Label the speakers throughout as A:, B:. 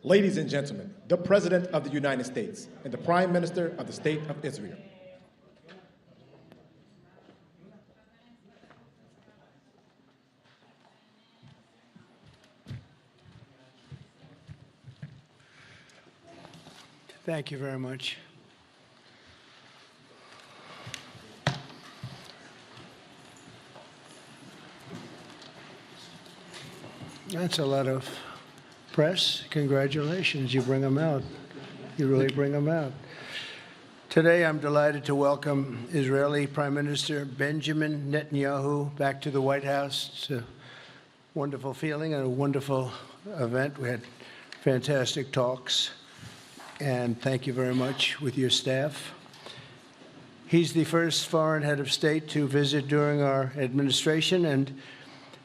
A: Ladies and gentlemen, the President of the United States and the Prime Minister of the State of Israel.
B: Thank you very much. That's a lot of press. Congratulations. You bring them out. You really bring them out. Today, I'm delighted to welcome Israeli Prime Minister Benjamin Netanyahu back to the White House. It's a wonderful feeling and a wonderful event. We had fantastic talks. And thank you very much with your staff. He's the first foreign head of state to visit during our administration. And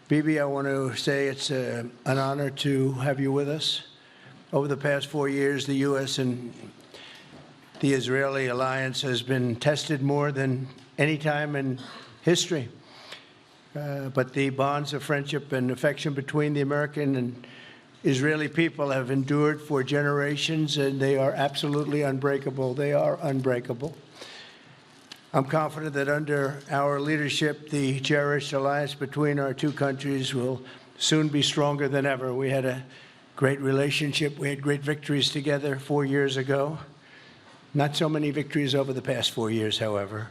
B: Bibi, I want to say it's an honor to have you with us. Over the past 4 years, the U.S. and the Israeli alliance has been tested more than any time in history. But the bonds of friendship and affection between the American and Israeli people have endured for generations, and they are absolutely unbreakable. They are unbreakable. I'm confident that under our leadership, the cherished alliance between our two countries will soon be stronger than ever. We had a great relationship. We had great victories together 4 years ago. Not so many victories over the past 4 years, however.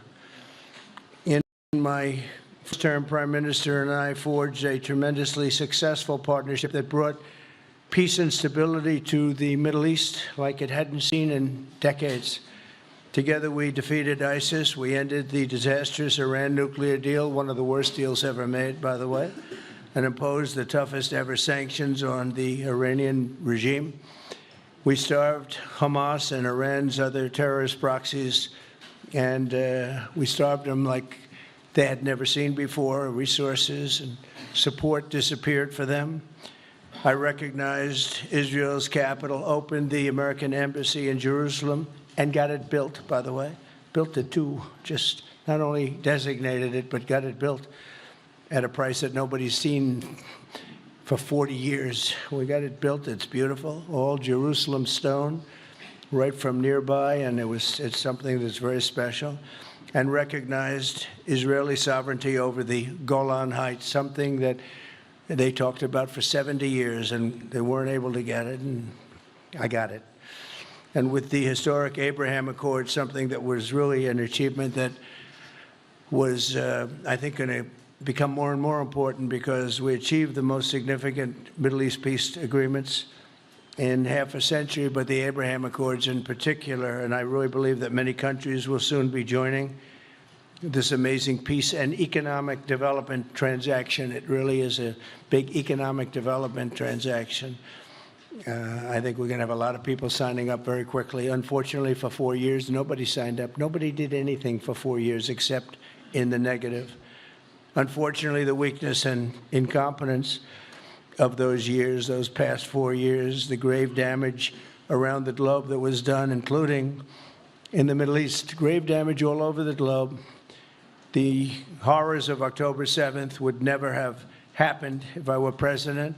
B: In my first term, Prime Minister and I forged a tremendously successful partnership that brought peace and stability to the Middle East like it hadn't seen in decades. Together, we defeated ISIS. We ended the disastrous Iran nuclear deal, one of the worst deals ever made, by the way, and imposed the toughest ever sanctions on the Iranian regime. We starved Hamas and Iran's other terrorist proxies, and we starved them like they had never seen before. Resources and support disappeared for them. I recognized Israel's capital, opened the American embassy in Jerusalem, and got it built, by the way. Built it too, just not only designated it, but got it built at a price that nobody's seen for 40 years. We got it built, it's beautiful, all Jerusalem stone, right from nearby, and it's something that's very special. And recognized Israeli sovereignty over the Golan Heights, something that they talked about for 70 years, and they weren't able to get it, and I got it. And with the historic Abraham Accord, something that was really an achievement that was, I think, going to become more and more important because we achieved the most significant Middle East peace agreements in half a century, but the Abraham Accords in particular, and I really believe that many countries will soon be joining this amazing peace and economic development transaction. It really is a big economic development transaction. I think we're going to have a lot of people signing up very quickly. Unfortunately, for 4 years, nobody signed up. Nobody did anything for 4 years except in the negative. Unfortunately, the weakness and incompetence of those years, those past 4 years, the grave damage around the globe that was done, including in the Middle East, grave damage all over the globe. The horrors of October 7th would never have happened if I were president.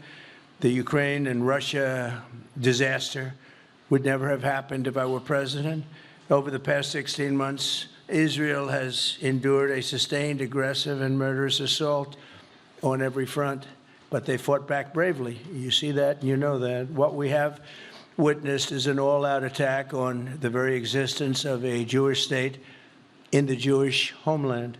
B: The Ukraine and Russia disaster would never have happened if I were president. Over the past 16 months, Israel has endured a sustained, aggressive, and murderous assault on every front, but they fought back bravely. You see that, and you know that. What we have witnessed is an all-out attack on the very existence of a Jewish state in the Jewish homeland.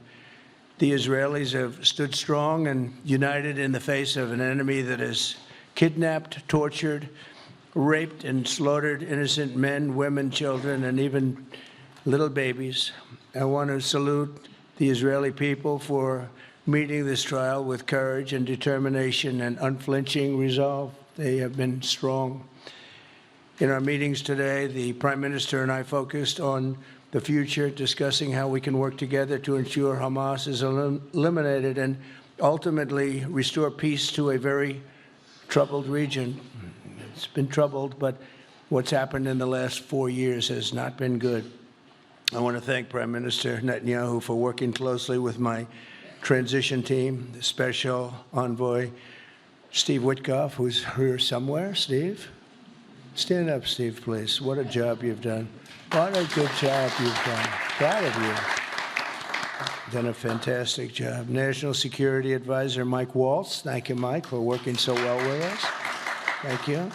B: The Israelis have stood strong and united in the face of an enemy that has kidnapped, tortured, raped, and slaughtered innocent men, women, children, and even little babies. I want to salute the Israeli people for meeting this trial with courage and determination and unflinching resolve. They have been strong. In our meetings today, the Prime Minister and I focused on the future, discussing how we can work together to ensure Hamas is eliminated and ultimately restore peace to a very troubled region. It's been troubled, but what's happened in the last 4 years has not been good. I want to thank Prime Minister Netanyahu for working closely with my transition team, the Special Envoy Steve Witkoff, who's here somewhere. Steve? Stand up, Steve, please. What a job you've done. What a good job you've done. Proud of you. Done a fantastic job. National Security Advisor Mike Waltz. Thank you, Mike, for working so well with us. Thank you.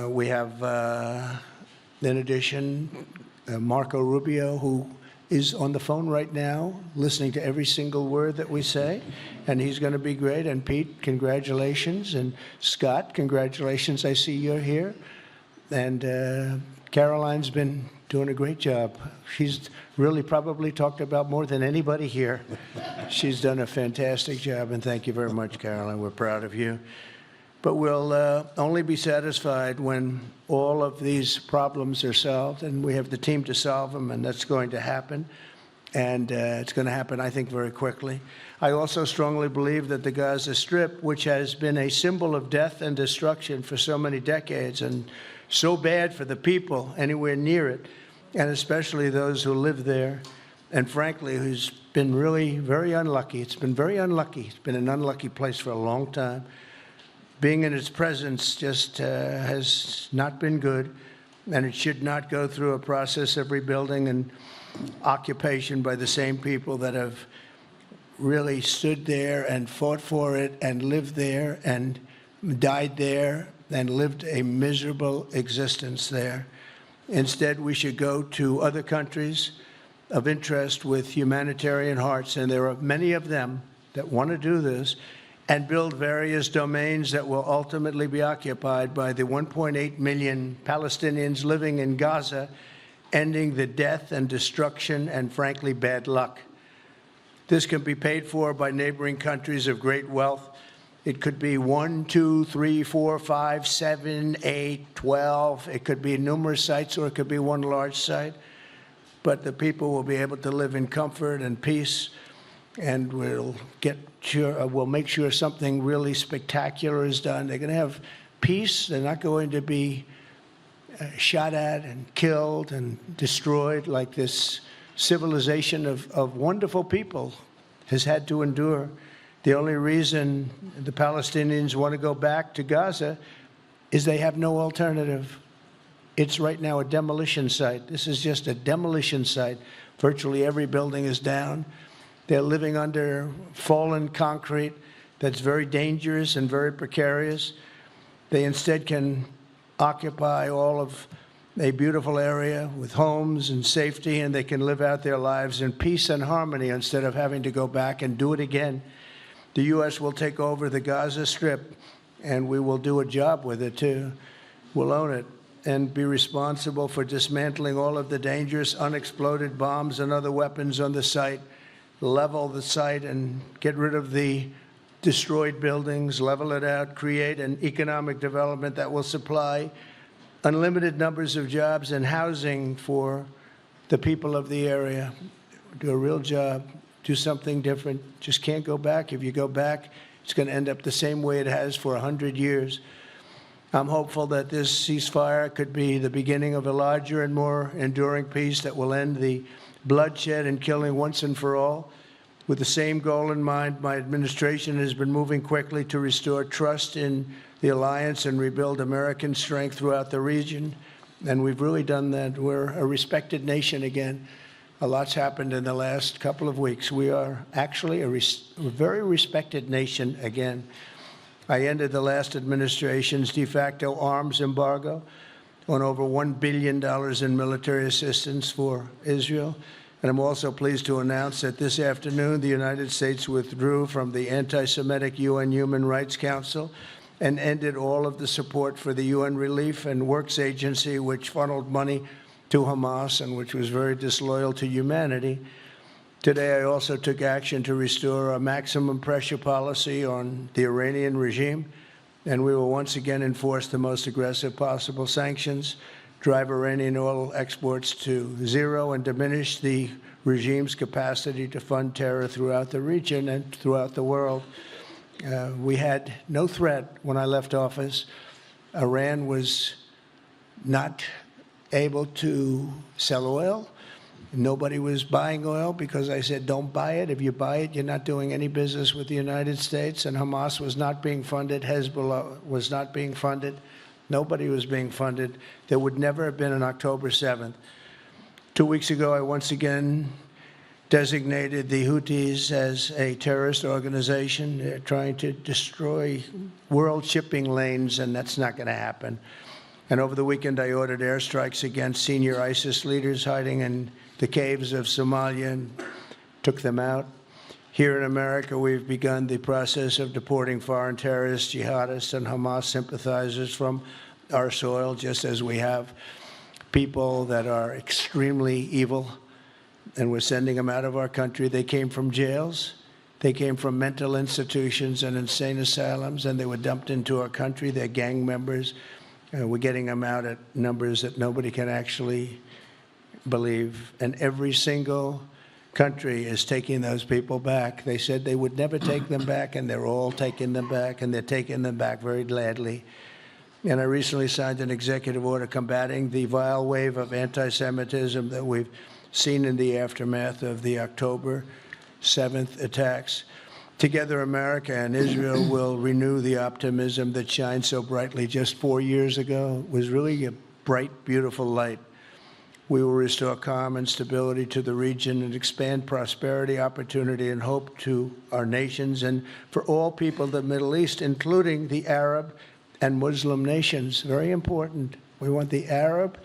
B: We have, in addition, Marco Rubio, who is on the phone right now, listening to every single word that we say, and he's going to be great. And Pete, congratulations. And Scott, congratulations. I see you're here. And Caroline's been doing a great job. She's really probably talked about more than anybody here. She's done a fantastic job, and thank you very much, Caroline. We're proud of you. But we'll only be satisfied when all of these problems are solved, and we have the team to solve them, and that's going to happen. And it's going to happen, I think, very quickly. I also strongly believe that the Gaza Strip, which has been a symbol of death and destruction for so many decades, and so bad for the people anywhere near it, and especially those who live there, and frankly, who's been really very unlucky. It's been very unlucky. It's been an unlucky place for a long time. Being in its presence just has not been good, and it should not go through a process of rebuilding and occupation by the same people that have really stood there and fought for it and lived there and died there and lived a miserable existence there. Instead, we should go to other countries of interest with humanitarian hearts, and there are many of them that want to do this, and build various domains that will ultimately be occupied by the 1.8 million Palestinians living in Gaza, ending the death and destruction and, frankly, bad luck. This can be paid for by neighboring countries of great wealth. It could be 1, 2, 3, 4, 5, 7, 8, 12. It could be numerous sites, or it could be one large site. But the people will be able to live in comfort and peace, and we'll make sure something really spectacular is done. They're going to have peace. They're not going to be shot at and killed and destroyed like this civilization of wonderful people has had to endure. The only reason the Palestinians want to go back to Gaza is they have no alternative. It's right now a demolition site. This is just a demolition site. Virtually every building is down. They're living under fallen concrete that's very dangerous and very precarious. They instead can occupy all of a beautiful area with homes and safety, and they can live out their lives in peace and harmony instead of having to go back and do it again. The U.S. will take over the Gaza Strip, and we will do a job with it, too. We'll own it and be responsible for dismantling all of the dangerous unexploded bombs and other weapons on the site, level the site and get rid of the destroyed buildings, level it out, create an economic development that will supply unlimited numbers of jobs and housing for the people of the area. Do a real job, do something different. Just can't go back. If you go back, it's going to end up the same way it has for 100 years. I'm hopeful that this ceasefire could be the beginning of a larger and more enduring peace that will end the bloodshed and killing once and for all. With the same goal in mind, my administration has been moving quickly to restore trust in the alliance and rebuild American strength throughout the region. And we've really done that. We're a respected nation again. A lot's happened in the last couple of weeks. We are actually a very respected nation again. I ended the last administration's de facto arms embargo on over $1 billion in military assistance for Israel. And I'm also pleased to announce that this afternoon, the United States withdrew from the anti-Semitic UN Human Rights Council and ended all of the support for the UN Relief and Works Agency, which funneled money to Hamas and which was very disloyal to humanity. Today, I also took action to restore a maximum pressure policy on the Iranian regime, and we will once again enforce the most aggressive possible sanctions, drive Iranian oil exports to zero, and diminish the regime's capacity to fund terror throughout the region and throughout the world. We had no threat when I left office. Iran was not able to sell oil. Nobody was buying oil because I said, don't buy it. If you buy it, you're not doing any business with the United States. And Hamas was not being funded. Hezbollah was not being funded. Nobody was being funded. There would never have been an October 7th. 2 weeks ago, I once again designated the Houthis as a terrorist organization. They're trying to destroy world shipping lanes, and that's not going to happen. And over the weekend, I ordered airstrikes against senior ISIS leaders hiding in the caves of Somalia and took them out. Here in America, we've begun the process of deporting foreign terrorists, jihadists, and Hamas sympathizers from our soil, just as we have people that are extremely evil, and we're sending them out of our country. They came from jails. They came from mental institutions and insane asylums, and they were dumped into our country. They're gang members. We're getting them out at numbers that nobody can actually believe. And every single country is taking those people back. They said they would never take them back, and they're all taking them back, and they're taking them back very gladly. And I recently signed an executive order combating the vile wave of anti-Semitism that we've seen in the aftermath of the October 7th attacks. Together, America and Israel will renew the optimism that shined so brightly just 4 years ago. It was really a bright, beautiful light. We will restore calm and stability to the region and expand prosperity, opportunity, and hope to our nations and for all people of the Middle East, including the Arab and Muslim nations. Very important. We want the Arab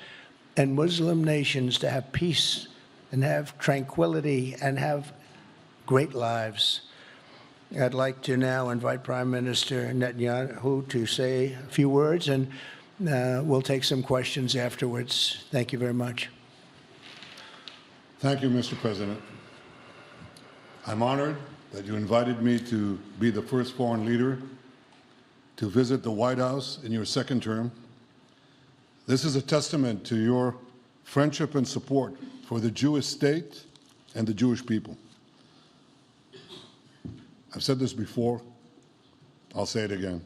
B: and Muslim nations to have peace and have tranquility and have great lives. I'd like to now invite Prime Minister Netanyahu to say a few words, and we'll take some questions afterwards. Thank you very much.
C: Thank you, Mr. President. I'm honored that you invited me to be the first foreign leader to visit the White House in your second term. This is a testament to your friendship and support for the Jewish state and the Jewish people. I've said this before, I'll say it again.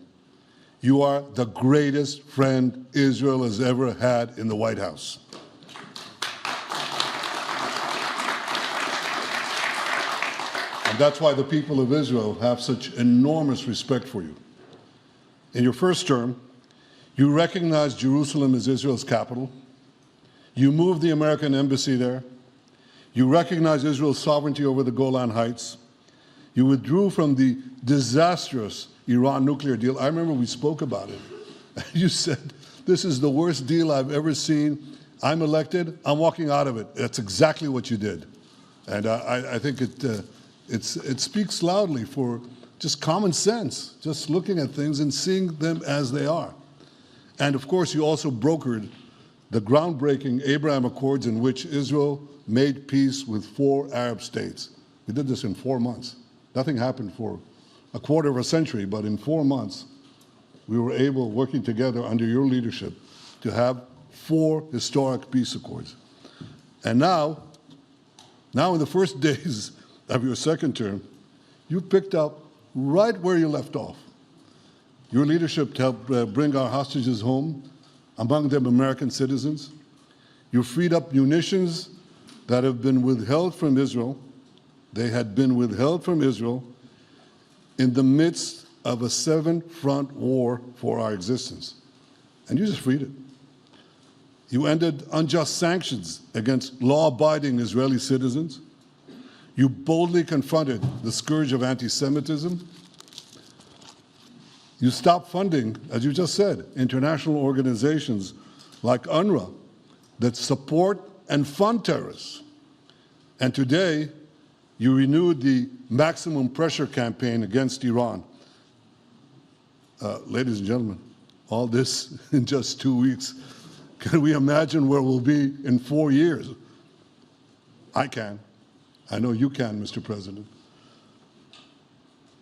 C: You are the greatest friend Israel has ever had in the White House. And that's why the people of Israel have such enormous respect for you. In your first term, you recognized Jerusalem as Israel's capital. You moved the American embassy there. You recognized Israel's sovereignty over the Golan Heights. You withdrew from the disastrous Iran nuclear deal. I remember we spoke about it. You said, this is the worst deal I've ever seen. I'm elected, I'm walking out of it. That's exactly what you did. And I think it speaks loudly for just common sense, just looking at things and seeing them as they are. And of course, you also brokered the groundbreaking Abraham Accords in which Israel made peace with 4 Arab states. We did this in 4 months. Nothing happened for a quarter of a century, but in 4 months, we were able, working together under your leadership, to have 4 historic peace accords. And now in the first days of your second term, you picked up right where you left off. Your leadership helped bring our hostages home, among them American citizens. You freed up munitions that have been withheld from Israel. They had been withheld from Israel in the midst of a 7-front war for our existence. And you just freed it. You ended unjust sanctions against law-abiding Israeli citizens. You boldly confronted the scourge of anti-Semitism. You stopped funding, as you just said, international organizations like UNRWA that support and fund terrorists. And today, you renewed the maximum pressure campaign against Iran. Ladies and gentlemen, all this in just 2 weeks. Can we imagine where we'll be in 4 years? I can. I know you can, Mr. President.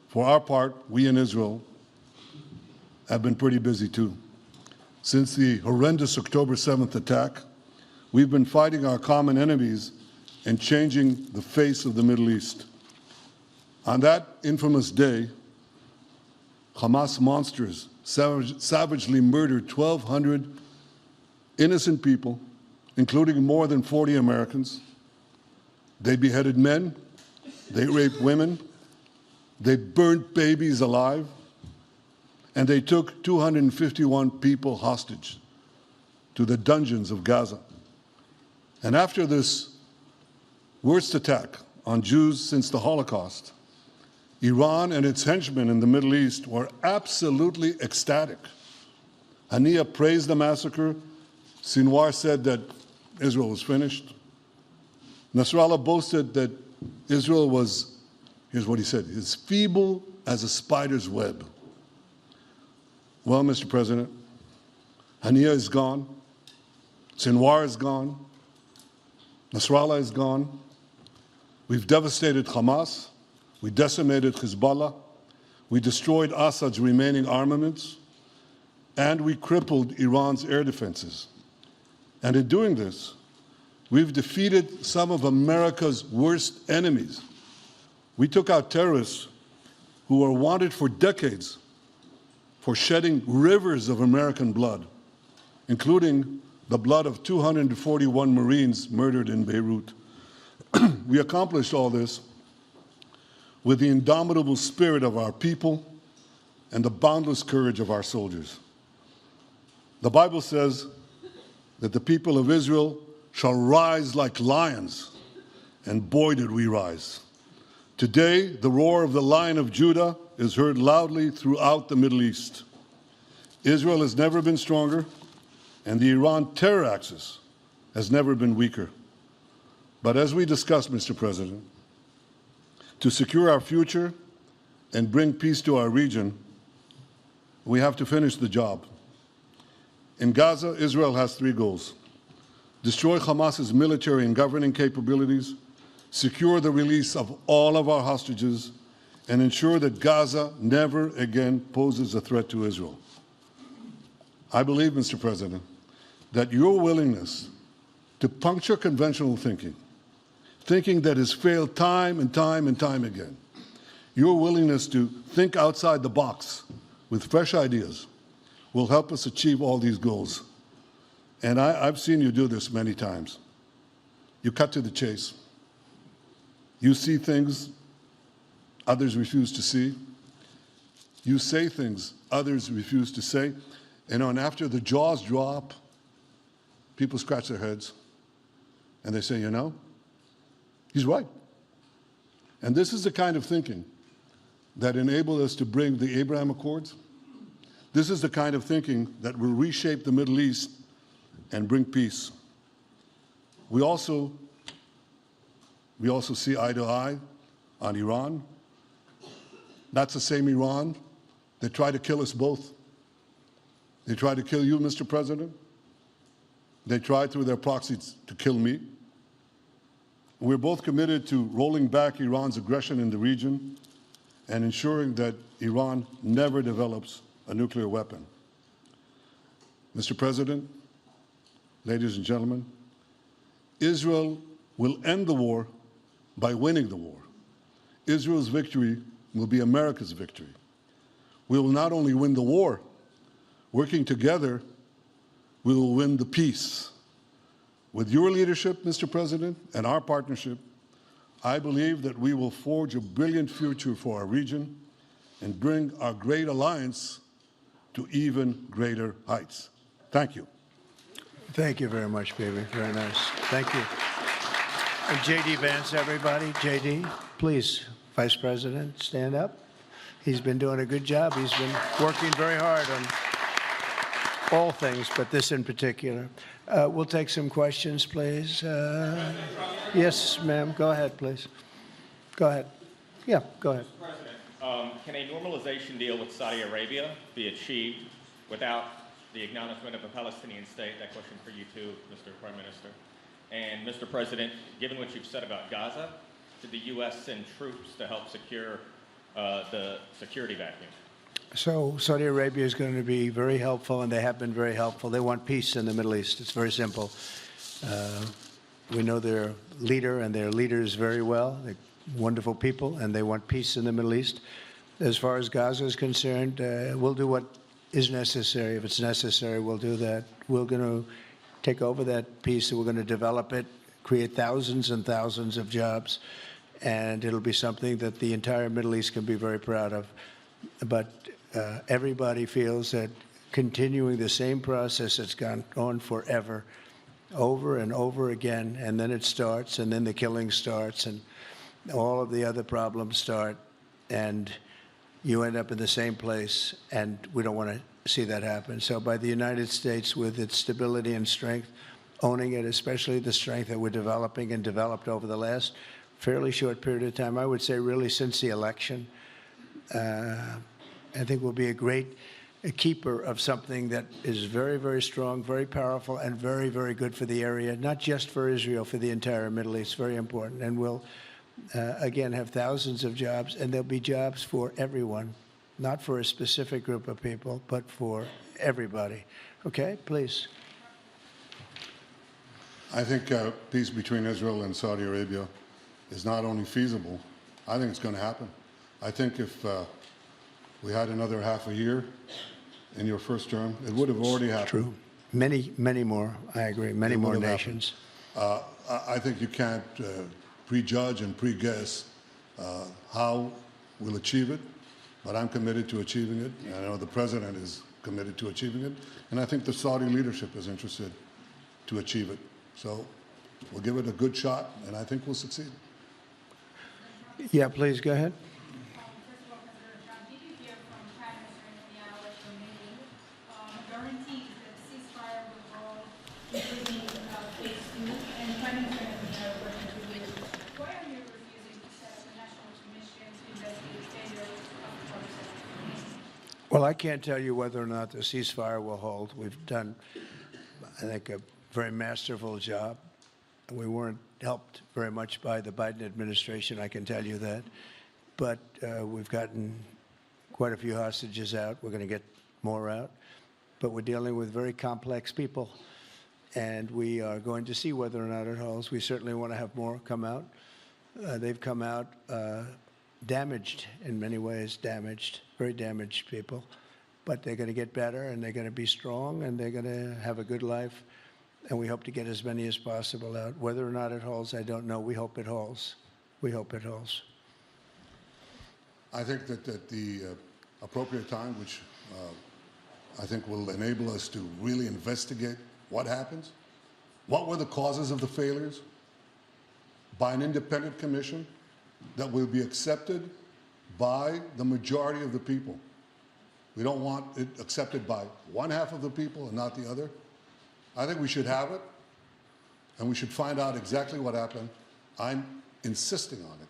C: For our part, we in Israel have been pretty busy too. Since the horrendous October 7th attack, we've been fighting our common enemies and changing the face of the Middle East. On that infamous day, Hamas monsters savagely murdered 1,200 innocent people, including more than 40 Americans. They beheaded men, they raped women, they burnt babies alive, and they took 251 people hostage to the dungeons of Gaza. And after this worst attack on Jews since the Holocaust, Iran and its henchmen in the Middle East were absolutely ecstatic. Haniyeh praised the massacre. Sinwar said that Israel was finished. Nasrallah boasted that Israel was, here's what he said, as feeble as a spider's web. Well, Mr. President, Haniyeh is gone. Sinwar is gone. Nasrallah is gone. We've devastated Hamas. We decimated Hezbollah. We destroyed Assad's remaining armaments. And we crippled Iran's air defenses. And in doing this, we've defeated some of America's worst enemies. We took out terrorists who were wanted for decades for shedding rivers of American blood, including the blood of 241 Marines murdered in Beirut. We accomplished all this with the indomitable spirit of our people and the boundless courage of our soldiers. The Bible says that the people of Israel shall rise like lions, and boy did we rise. Today, the roar of the Lion of Judah is heard loudly throughout the Middle East. Israel has never been stronger, and the Iran terror axis has never been weaker. But as we discussed, Mr. President, to secure our future and bring peace to our region, we have to finish the job. In Gaza, Israel has three goals: destroy Hamas's military and governing capabilities, secure the release of all of our hostages, and ensure that Gaza never again poses a threat to Israel. I believe, Mr. President, that your willingness to puncture conventional thinking that has failed time and time and time again, your willingness to think outside the box with fresh ideas will help us achieve all these goals. And I've seen you do this many times. You cut to the chase. You see things others refuse to see. You say things others refuse to say. And after the jaws drop, people scratch their heads and they say, you know, he's right. And this is the kind of thinking that enabled us to bring the Abraham Accords. This is the kind of thinking that will reshape the Middle East and bring peace. We also see eye to eye on Iran. That's the same Iran that tried to kill us both. They tried to kill you, Mr. President. They tried through their proxies to kill me. We're both committed to rolling back Iran's aggression in the region and ensuring that Iran never develops a nuclear weapon. Mr. President, ladies and gentlemen, Israel will end the war by winning the war. Israel's victory will be America's victory. We will not only win the war, working together, we will win the peace. With your leadership, Mr. President, and our partnership, I believe that we will forge a brilliant future for our region and bring our great alliance to even greater heights. Thank you.
B: Thank you very much, baby. Very nice. Thank you. And J.D. Vance, everybody. J.D., please, Vice President, stand up. He's been doing a good job. He's been working very hard on all things, but this in particular. We'll take some questions, please. Yes, ma'am. Go ahead, please. Go ahead. Yeah, go ahead.
D: Mr. President, can a normalization deal with Saudi Arabia be achieved without the acknowledgement of a Palestinian state? That question for you too, Mr. Prime Minister. And Mr. President, given what you've said about Gaza, should the U.S. send troops to help secure the security vacuum?
B: So Saudi Arabia is going to be very helpful, and they have been very helpful. They want peace in the Middle East. It's very simple. We know their leader and their leaders very well. They're wonderful people, and they want peace in the Middle East. As far as Gaza is concerned, we'll do what is necessary. If it's necessary, we'll do that. We're going to take over that peace, and we're going to develop it, create thousands and thousands of jobs, and it'll be something that the entire Middle East can be very proud of. But everybody feels that continuing the same process that's gone on forever, over and over again, and then it starts, and then the killing starts, and all of the other problems start, and you end up in the same place, and we don't want to see that happen. So by the United States, with its stability and strength, owning it, especially the strength that we're developing and developed over the last fairly short period of time, I would say really since the election, I think we'll be a keeper of something that is very, very strong, very powerful, and very, very good for the area, not just for Israel, for the entire Middle East, very important. And we'll, again, have thousands of jobs, and there'll be jobs for everyone, not for a specific group of people, but for everybody. Okay, please.
C: I think peace between Israel and Saudi Arabia is not only feasible, I think it's going to happen. I think if we had another half a year in your first term, it would have already happened.
B: True. Many, many more, I agree, many more nations.
C: I think you can't prejudge and pre-guess how we'll achieve it, but I'm committed to achieving it. I know the President is committed to achieving it, and I think the Saudi leadership is interested to achieve it. So we'll give it a good shot, and I think we'll succeed.
B: Yeah, please, go ahead. Well, I can't tell you whether or not the ceasefire will hold. We've done, I think, a very masterful job. We weren't helped very much by the Biden administration, I can tell you that. But we've gotten quite a few hostages out. We're going to get more out. But we're dealing with very complex people. And we are going to see whether or not it holds. We certainly want to have more come out. They've come out damaged in many ways, very damaged people. But they're going to get better, and they're going to be strong, and they're going to have a good life. And we hope to get as many as possible out. Whether or not it holds, I don't know. We hope it holds. We hope it holds.
C: I think that at the appropriate time, which I think will enable us to really investigate what happens, what were the causes of the failures, by an independent commission that will be accepted by the majority of the people. We don't want it accepted by one half of the people and not the other. I think we should have it, and we should find out exactly what happened. I'm insisting on it.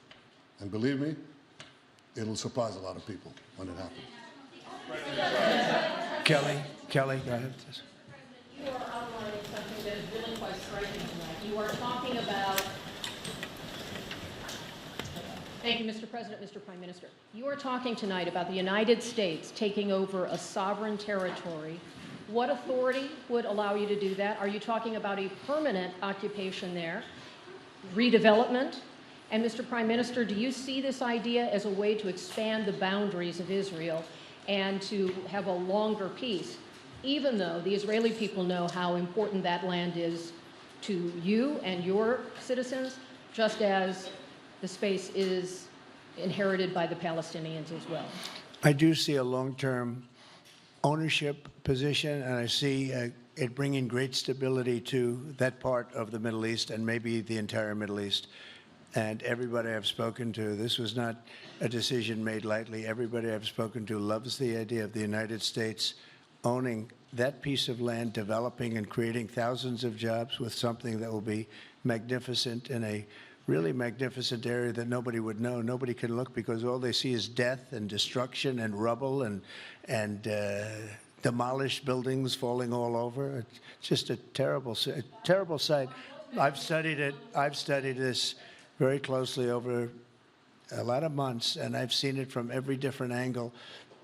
C: And believe me, it'll surprise a lot of people when it happens.
B: Kelly, go ahead.
E: You are outlining something that is really quite striking tonight. You are talking about... Thank you, Mr. President, Mr. Prime Minister. You are talking tonight about the United States taking over a sovereign territory. What authority would allow you to do that? Are you talking about a permanent occupation there, redevelopment? And Mr. Prime Minister, do you see this idea as a way to expand the boundaries of Israel and to have a longer peace, even though the Israeli people know how important that land is to you and your citizens, just as the space is inherited by the Palestinians as well?
B: I do see a long-term ownership position, and I see it bringing great stability to that part of the Middle East and maybe the entire Middle East. And everybody I've spoken to, this was not a decision made lightly. Everybody I've spoken to loves the idea of the United States owning that piece of land, developing and creating thousands of jobs with something that will be magnificent in a really magnificent area that nobody would know. Nobody can look because all they see is death and destruction and rubble and demolished buildings falling all over. It's just a terrible sight. I've studied it. I've studied this very closely over a lot of months, and I've seen it from every different angle.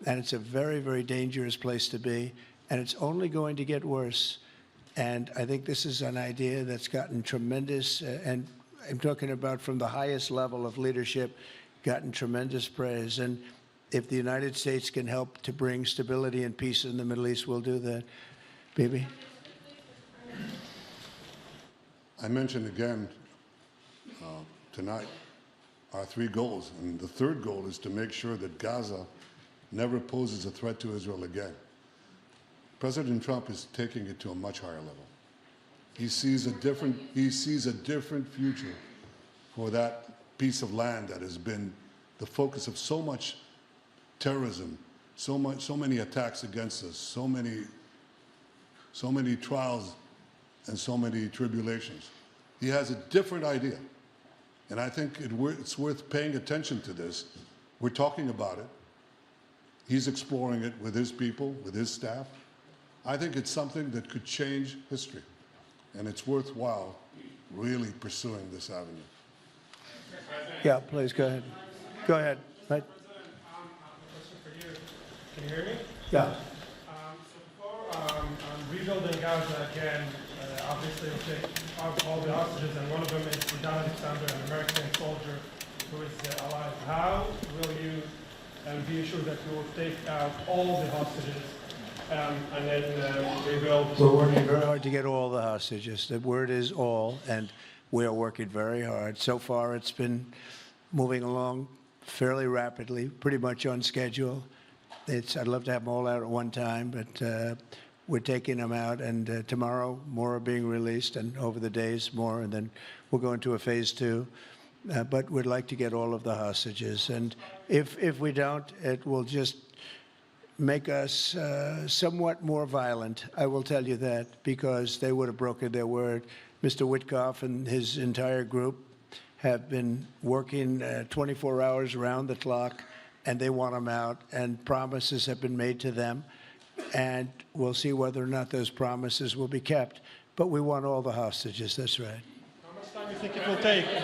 B: And it's a very, very dangerous place to be, and it's only going to get worse. And I think this is an idea that's gotten tremendous, and I'm talking about from the highest level of leadership, gotten tremendous praise. And if the United States can help to bring stability and peace in the Middle East, we'll do that. Bibi?
C: I mentioned again tonight our three goals. And the third goal is to make sure that Gaza never poses a threat to Israel again. President Trump is taking it to a much higher level. He sees a different future for that piece of land that has been the focus of so much terrorism, so many attacks against us, so many trials and so many tribulations. He has a different idea. And I think it's worth paying attention to this. We're talking about it. He's exploring it with his people, with his staff. I think it's something that could change history. And it's worthwhile really pursuing this avenue.
B: Yeah, please, go ahead. Go ahead. Right.
F: Question for you. Can you hear me?
B: Yeah.
F: So before rebuilding Gaza again, obviously we'll take all the hostages, and one of them is Don Alexander, an American soldier who is alive. How will you be assured that you will take out all the hostages and then rebuild?
B: We're working very hard to get all the hostages. The word is all, and we are working very hard. So far, it's been moving along fairly rapidly, pretty much on schedule. I'd love to have them all out at one time, but we're taking them out, and tomorrow more are being released, and over the days more, and then we'll go into a phase 2. But we'd like to get all of the hostages, and if we don't, it will just make us somewhat more violent. I will tell you that, because they would have broken their word. Mr. Witkoff and his entire group have been working 24 hours around the clock, and they want them out, and promises have been made to them, and we'll see whether or not those promises will be kept. But we want all the hostages, that's right.
F: How much time do you think it will take?
G: Do you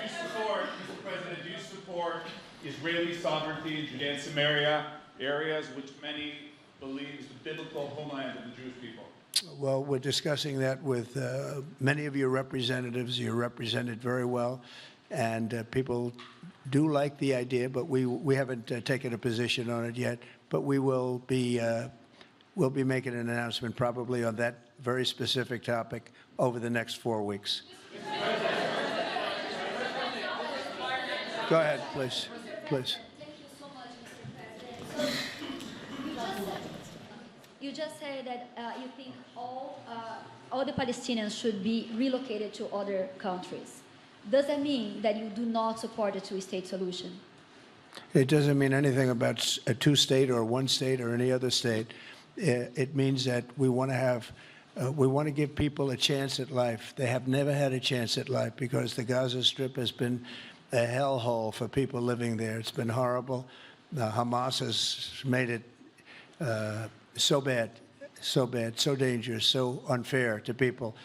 G: support, Mr. President, do you support Israeli sovereignty in Judea and Samaria, areas which many believe is the biblical homeland of the Jewish people?
B: Well, we're discussing that with many of your representatives. You're represented very well, and people do like the idea, but we haven't taken a position on it yet. But we will be we'll be making an announcement probably on that very specific topic over the next 4 weeks. Go ahead, please. Please.
H: Thank you so much, Mr. President. You just said that you think all the Palestinians should be relocated to other countries. Does that mean that you do not support a two-state solution?
B: It doesn't mean anything about a two-state or one state or any other state. It means that we want to have, we want to give people a chance at life. They have never had a chance at life because the Gaza Strip has been a hellhole for people living there. It's been horrible. Hamas has made it so bad, so dangerous, so unfair to people.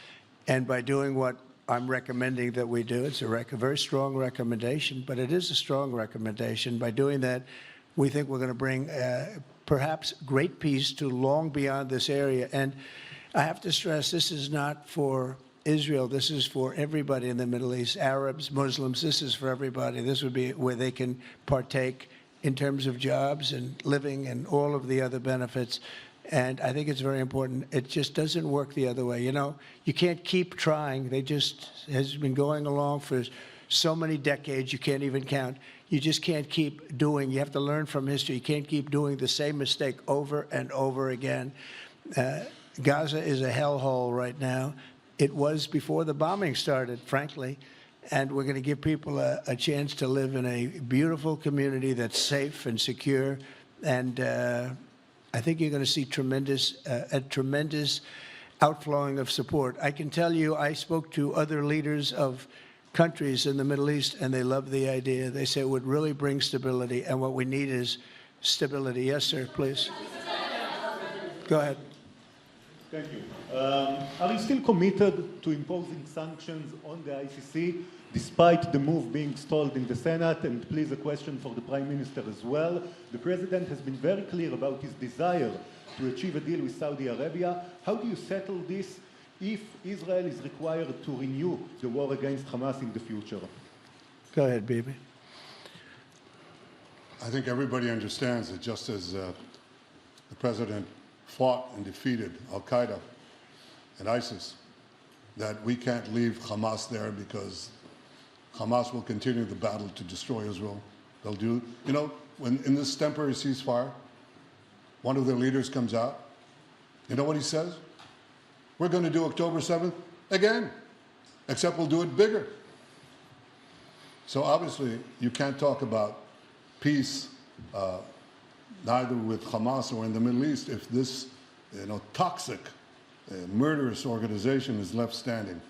B: And by doing what I'm recommending that we do, it's a very strong recommendation, but it is a strong recommendation. By doing that, we think we're going to bring perhaps great peace to long beyond this area. And I have to stress, this is not for Israel. This is for everybody in the Middle East, Arabs, Muslims. This is for everybody. This would be where they can partake in terms of jobs and living and all of the other benefits. And I think it's very important. It just doesn't work the other way. You know, you can't keep trying. They just has been going along for so many decades, you can't even count. You just can't keep doing. You have to learn from history. You can't keep doing the same mistake over and over again. Gaza is a hellhole right now. It was before the bombing started, frankly. And we're going to give people a chance to live in a beautiful community that's safe and secure. And I think you're going to see a tremendous outflowing of support. I can tell you, I spoke to other leaders of countries in the Middle East, and they love the idea. They say it would really bring stability, and what we need is stability. Yes, sir, please. Go ahead.
I: Thank you. Are you still committed to imposing sanctions on the ICC, despite the move being stalled in the Senate? And please, a question for the Prime Minister as well. The President has been very clear about his desire to achieve a deal with Saudi Arabia. How do you settle this if Israel is required to renew the war against Hamas in the future?
B: Go ahead, Bibi.
C: I think everybody understands that just as the President fought and defeated Al-Qaeda and ISIS, that we can't leave Hamas there because Hamas will continue the battle to destroy Israel. They'll do, you know, when in this temporary ceasefire, one of their leaders comes out, you know what he says? We're going to do October 7th again, except we'll do it bigger. So obviously, you can't talk about peace neither with Hamas or in the Middle East if this, toxic, murderous organization is left standing.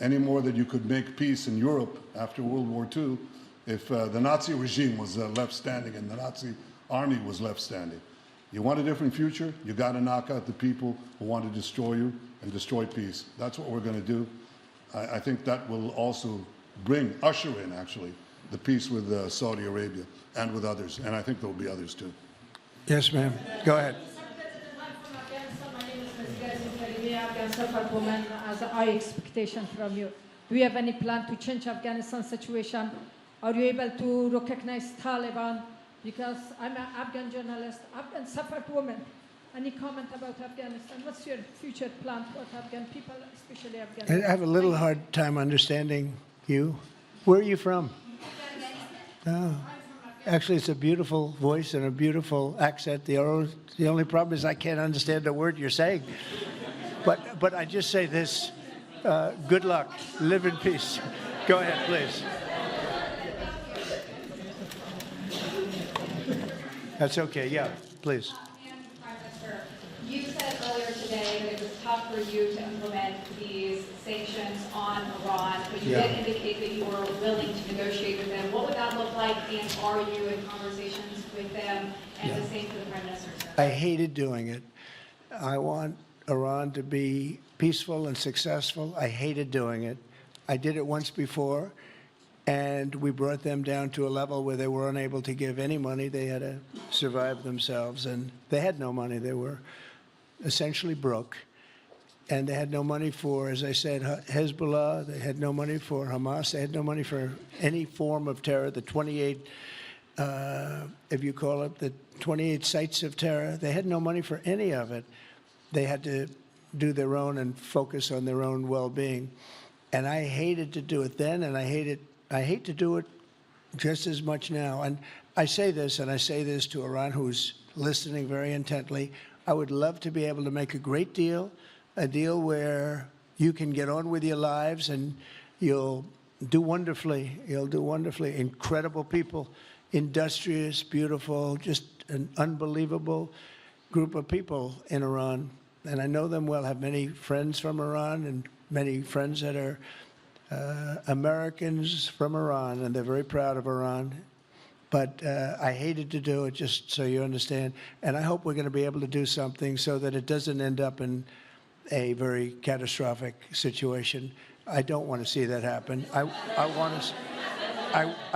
C: Any more than you could make peace in Europe after World War II if the Nazi regime was left standing and the Nazi army was left standing. You want a different future? You got to knock out the people who want to destroy you and destroy peace. That's what we're going to do. I think that will also usher in, actually, the peace with Saudi Arabia and with others. And I think there will be others, too.
B: Yes, ma'am. Go ahead.
J: As a high expectation from you. Do you have any plan to change Afghanistan situation? Are you able to recognize Taliban? Because I'm an Afghan journalist, Afghan suffered woman. Any comment about Afghanistan? What's your future plan for Afghan people, especially Afghanistan?
B: I have a little hard time understanding you. Where are you from? Oh. Actually, it's a beautiful voice and a beautiful accent. The only problem is I can't understand a word you're saying. But I just say this, good luck, live in peace. Go ahead, please. That's okay, yeah, please.
K: Prime Minister, you said earlier today that it was tough for you to implement these sanctions on Iran, but you did indicate that you were willing to negotiate with them. What would that look like, and are you in conversations with them? And the same for the Prime Minister, sir.
B: I hated doing it. I want Iran to be peaceful and successful. I hated doing it. I did it once before, and we brought them down to a level where they were unable to give any money. They had to survive themselves, and they had no money. They were essentially broke, and they had no money for, as I said, Hezbollah. They had no money for Hamas. They had no money for any form of terror. The 28, if you call it, the 28 sites of terror, they had no money for any of it. They had to do their own and focus on their own well-being. And I hated to do it then, and I hate to do it just as much now. And I say this, and I say this to Iran, who's listening very intently. I would love to be able to make a great deal, a deal where you can get on with your lives and you'll do wonderfully. You'll do wonderfully. Incredible people, industrious, beautiful, just an unbelievable group of people in Iran. And I know them well, have many friends from Iran and many friends that are Americans from Iran, and they're very proud of Iran. But I hated to do it, just so you understand. And I hope we're going to be able to do something so that it doesn't end up in a very catastrophic situation. I don't want to see that happen. I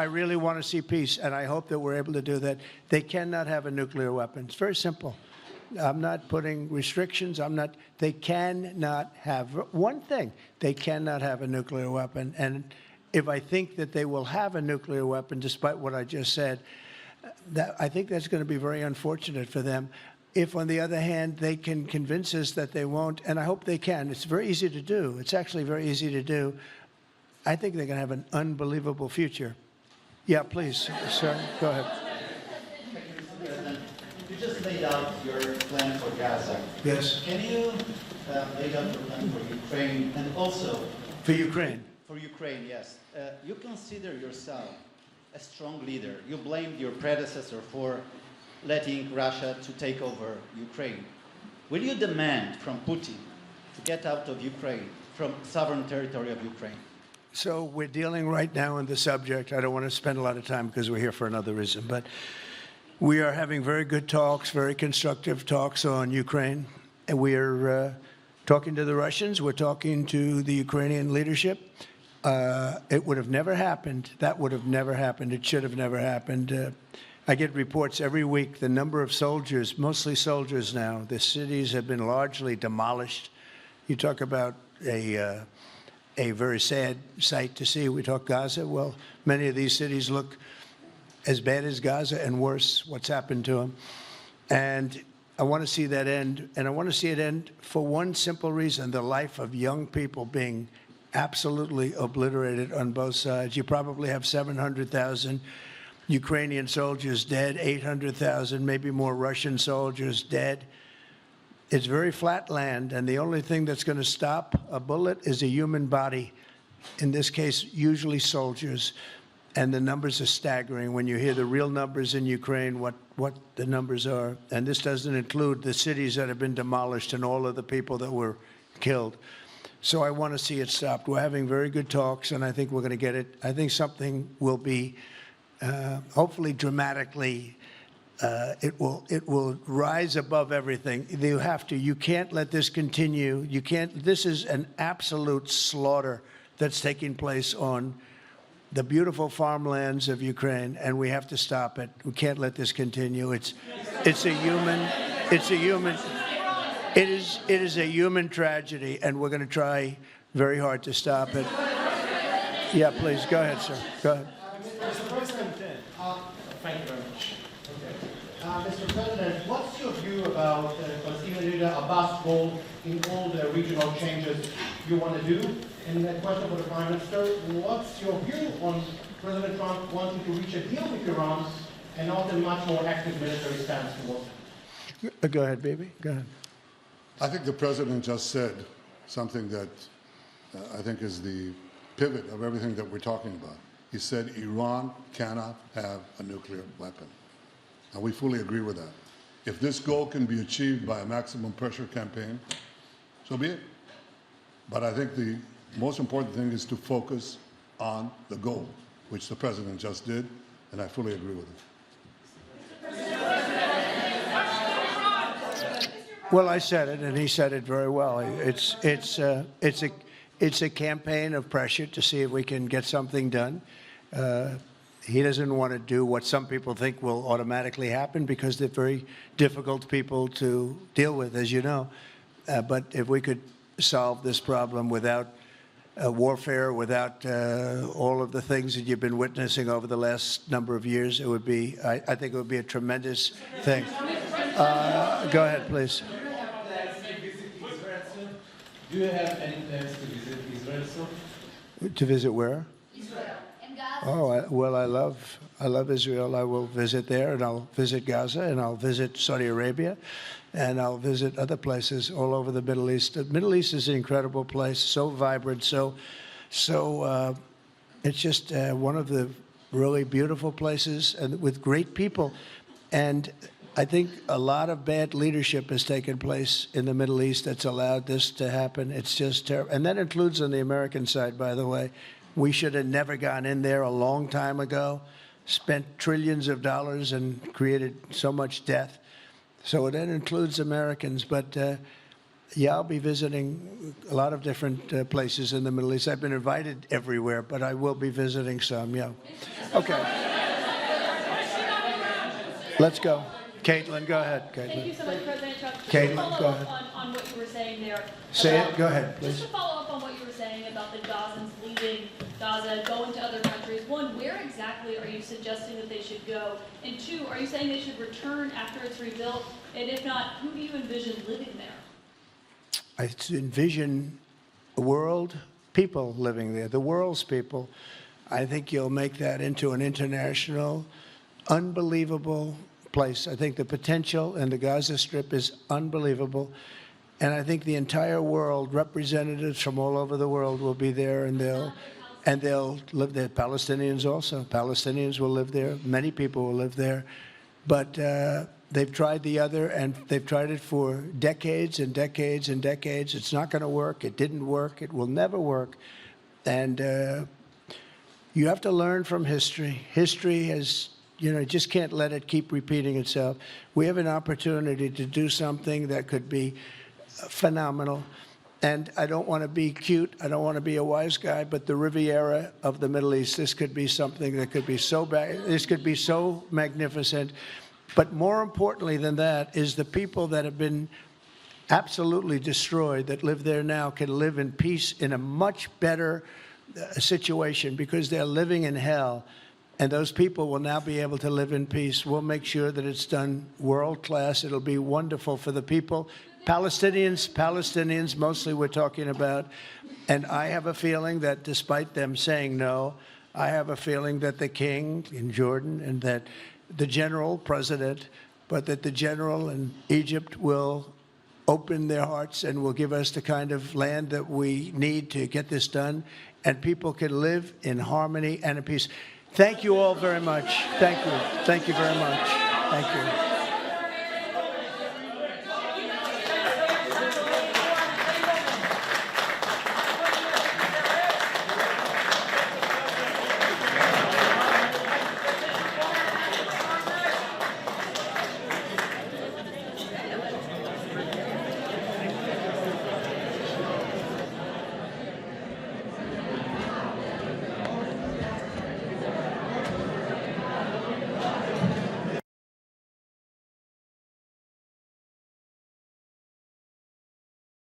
B: really want to see peace, and I hope that we're able to do that. They cannot have a nuclear weapon. It's very simple. I'm not putting restrictions. They cannot have one thing. They cannot have a nuclear weapon. And if I think that they will have a nuclear weapon, despite what I just said, I think that's going to be very unfortunate for them. If, on the other hand, they can convince us that they won't, and I hope they can. It's very easy to do. It's actually very easy to do. I think they're going to have an unbelievable future. Yeah, please, sir, go ahead.
L: You just laid out your plan for Gaza.
B: Yes.
L: Can you lay out your plan for Ukraine and also...
B: For Ukraine?
L: For Ukraine, yes. You consider yourself a strong leader. You blamed your predecessor for letting Russia to take over Ukraine. Will you demand from Putin to get out of Ukraine, from sovereign territory of Ukraine?
B: So we're dealing right now on the subject. I don't want to spend a lot of time because we're here for another reason, but we are having very good talks, very constructive talks on Ukraine. And we are talking to the Russians. We're talking to the Ukrainian leadership. It would have never happened. That would have never happened. It should have never happened. I get reports every week, the number of soldiers, mostly soldiers now. The cities have been largely demolished. You talk about a very sad sight to see. We talk Gaza. Well, many of these cities look as bad as Gaza and worse, what's happened to them. And I want to see that end. And I want to see it end for one simple reason, the life of young people being absolutely obliterated on both sides. You probably have 700,000 Ukrainian soldiers dead, 800,000, maybe more Russian soldiers dead. It's very flat land, and the only thing that's going to stop a bullet is a human body, in this case, usually soldiers. And the numbers are staggering when you hear the real numbers in Ukraine, what the numbers are. And this doesn't include the cities that have been demolished and all of the people that were killed. So I want to see it stopped. We're having very good talks, and I think we're going to get it. I think something will be, hopefully dramatically, it will rise above everything. You can't let this continue. This is an absolute slaughter that's taking place on the beautiful farmlands of Ukraine, and we have to stop it. We can't let this continue. It is a human tragedy, and we're going to try very hard to stop it. Yeah, please, go ahead, sir. Go ahead.
A: Mr. President, thank you very much. Mr. President, what's your view about Palestinian leader Abbas' role in all the regional changes you want to do? And a question for the Prime Minister, what's your view on President Trump wanting to reach a deal with Iran and not a much more active military stance towards it?
B: Go ahead, baby. Go ahead.
C: I think the President just said something that I think is the pivot of everything that we're talking about. He said Iran cannot have a nuclear weapon. And we fully agree with that. If this goal can be achieved by a maximum pressure campaign, so be it. But I think the most important thing is to focus on the goal, which the President just did, and I fully agree with it.
B: Well, I said it, and he said it very well. It's a campaign of pressure to see if we can get something done. He doesn't want to do what some people think will automatically happen because they're very difficult people to deal with, as you know. But if we could solve this problem without warfare, without all of the things that you've been witnessing over the last number of years, it would be, I think it would be a tremendous thing. Go ahead, please.
M: Do you have any plans to visit Israel soon?
B: To visit where?
H: Israel and Gaza.
B: Oh, well, I love Israel. I will visit there, and I'll visit Gaza, and I'll visit Saudi Arabia, and I'll visit other places all over the Middle East. The Middle East is an incredible place, so vibrant, so it's just one of the really beautiful places, and with great people. And I think a lot of bad leadership has taken place in the Middle East that's allowed this to happen. It's just terrible. And that includes on the American side, by the way. We should have never gone in there a long time ago, spent trillions of dollars and created so much death. So that includes Americans. But, yeah, I'll be visiting a lot of different places in the Middle East. I've been invited everywhere, but I will be visiting some, yeah. Okay. Let's go. Caitlin, go ahead. Caitlin.
E: Thank you so much, President Trump.
B: Caitlin,
E: just to
B: go
E: follow
B: ahead.
E: up on what you were saying there.
B: Say it. Go ahead, please.
E: Just to follow up on what you were saying about the Gazans leaving Gaza, going to other countries. One, where exactly are you suggesting that they should go? And two, are you saying they should return after it's rebuilt? And if not, who do you envision living there?
B: I envision a world, people living there, the world's people. I think you'll make that into an international, unbelievable place. I think the potential in the Gaza Strip is unbelievable. And I think the entire world, representatives from all over the world will be there, and they'll live there. Palestinians also. Palestinians will live there. Many people will live there. But they've tried the other, and they've tried it for decades and decades and decades. It's not going to work. It didn't work. It will never work. And you have to learn from history. History has, just can't let it keep repeating itself. We have an opportunity to do something that could be phenomenal. And I don't want to be cute. I don't want to be a wise guy, but the Riviera of the Middle East, this could be something that could be so bad. This could be so magnificent. But more importantly than that is the people that have been absolutely destroyed that live there now can live in peace in a much better situation because they're living in hell. And those people will now be able to live in peace. We'll make sure that it's done world class. It'll be wonderful for the people. Palestinians mostly we're talking about. And I have a feeling that despite them saying no, I have a feeling that the king in Jordan and that the general president, but that the general in Egypt will open their hearts and will give us the kind of land that we need to get this done, and people can live in harmony and in peace. Thank you all very much. Thank you. Thank you very much. Thank you.